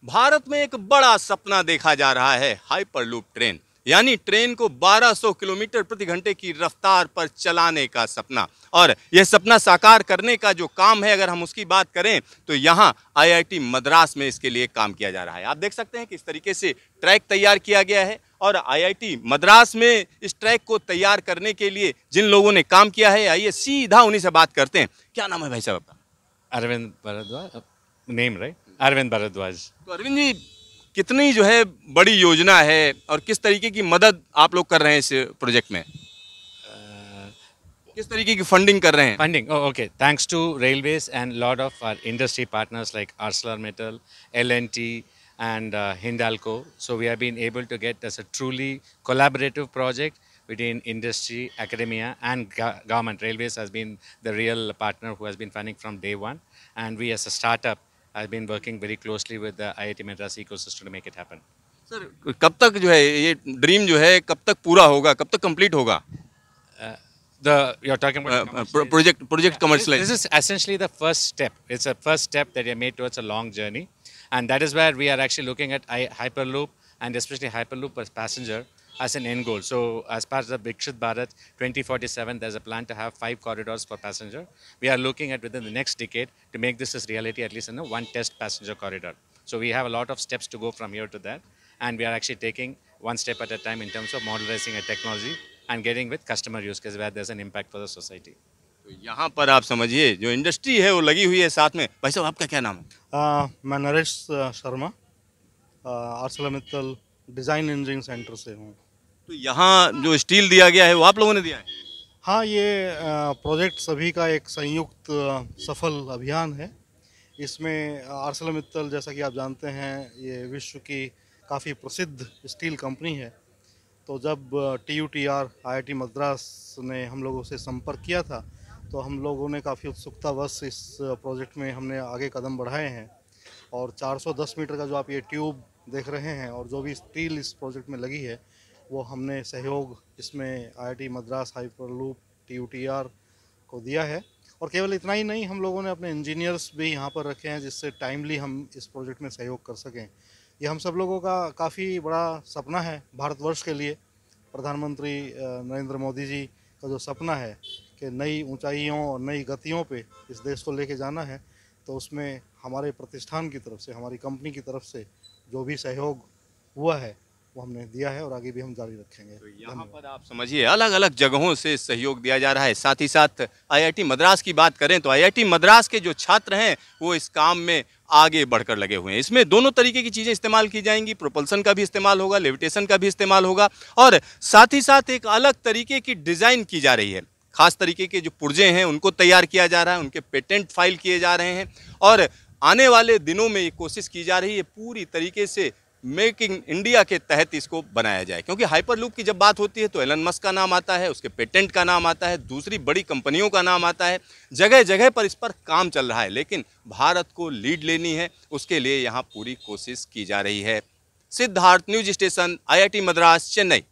भारत में एक बड़ा सपना देखा जा रहा है, हाइपरलूप ट्रेन, यानी ट्रेन को 1200 किलोमीटर प्रति घंटे की रफ्तार पर चलाने का सपना। और यह सपना साकार करने का जो काम है, अगर हम उसकी बात करें तो यहाँ आईआईटी मद्रास में इसके लिए काम किया जा रहा है। आप देख सकते हैं कि इस तरीके से ट्रैक तैयार किया गया है और आईआईटी मद्रास में इस ट्रैक को तैयार करने के लिए जिन लोगों ने काम किया है, आइए सीधा उन्हीं से बात करते हैं। क्या नाम है भाई साहब आपका? Arvind Bhardwaj, name right? अरविंद भारद्वाज। तो अरविंद जी, कितनी जो है बड़ी योजना है और किस तरीके की मदद आप लोग कर रहे हैं इस प्रोजेक्ट में? किस तरीके की फंडिंग कर रहे हैं? Funding. Oh, okay. Thanks to railways and lot of our industry partners like ArcelorMittal, L&T, and Hindalco. So we have been able to get as a truly collaborative project between industry, academia, and government. Railways has been the real partner who has been funding from day one, and we as a startup have been working very closely with the IIT Madras ecosystem to make it happen. Sir, कब तक जो है ये dream जो है कब तक पूरा होगा, कब तक कंप्लीट होगा? You're talking about project commercialise. This is essentially the first step. It's a first step that you made towards a long journey, and that is where we are actually looking at Hyperloop and especially Hyperloop as passenger as an end goal. So as part of the Viksit Bharat 2047, there's a plan to have 5 corridors for passenger. We are looking at within the next decade to make this as reality, at least in one test passenger corridor. So we have a lot of steps to go from here to that, and we are actually taking one step at a time in terms of modularizing a technology and getting with customer use case where there's an impact for the society. तो यहाँ पर आप समझिए जो industry है वो लगी हुई है साथ में। भाई साहब, आपका क्या नाम है? मैं Naresh Sharma, ArcelorMittal design engineering centre से हूँ। तो यहाँ जो स्टील दिया गया है वो आप लोगों ने दिया है? हाँ, ये प्रोजेक्ट सभी का एक संयुक्त सफल अभियान है। इसमें आर्सेलरमित्तल, जैसा कि आप जानते हैं, ये विश्व की काफ़ी प्रसिद्ध स्टील कंपनी है। तो जब TUTR IIT मद्रास ने हम लोगों से संपर्क किया था तो हम लोगों ने काफ़ी उत्सुकतावश इस प्रोजेक्ट में हमने आगे कदम बढ़ाए हैं। और 410 मीटर का जो आप ये ट्यूब देख रहे हैं और जो भी स्टील इस प्रोजेक्ट में लगी है, वो हमने सहयोग इसमें IIT मद्रास, हाइपरलूप, TUTR को दिया है। और केवल इतना ही नहीं, हम लोगों ने अपने इंजीनियर्स भी यहाँ पर रखे हैं जिससे टाइमली हम इस प्रोजेक्ट में सहयोग कर सकें। ये हम सब लोगों का काफ़ी बड़ा सपना है भारतवर्ष के लिए। प्रधानमंत्री नरेंद्र मोदी जी का जो सपना है कि नई ऊंचाइयों और नई गतियों पे इस देश को लेके जाना है, तो उसमें हमारे प्रतिष्ठान की तरफ से, हमारी कंपनी की तरफ से जो भी सहयोग हुआ है वो हमने दिया है और आगे भी हम जारी रखेंगे। तो यहाँ पर आप समझिए अलग अलग जगहों से सहयोग दिया जा रहा है। साथ ही साथ आईआईटी मद्रास की बात करें तो आईआईटी मद्रास के जो छात्र हैं वो इस काम में आगे बढ़कर लगे हुए हैं। इसमें दोनों तरीके की चीज़ें इस्तेमाल की जाएंगी, प्रोपल्सन का भी इस्तेमाल होगा, लेविटेशन का भी इस्तेमाल होगा, और साथ ही साथ एक अलग तरीके की डिज़ाइन की जा रही है। खास तरीके के जो पुर्जे हैं उनको तैयार किया जा रहा है, उनके पेटेंट फाइल किए जा रहे हैं और आने वाले दिनों में ये कोशिश की जा रही है पूरी तरीके से मेक इन इंडिया के तहत इसको बनाया जाए। क्योंकि हाइपरलूप की जब बात होती है तो एलन मस्क का नाम आता है, उसके पेटेंट का नाम आता है, दूसरी बड़ी कंपनियों का नाम आता है, जगह जगह पर इस पर काम चल रहा है, लेकिन भारत को लीड लेनी है, उसके लिए यहाँ पूरी कोशिश की जा रही है। Siddharth, news station, IIT Madras, Chennai.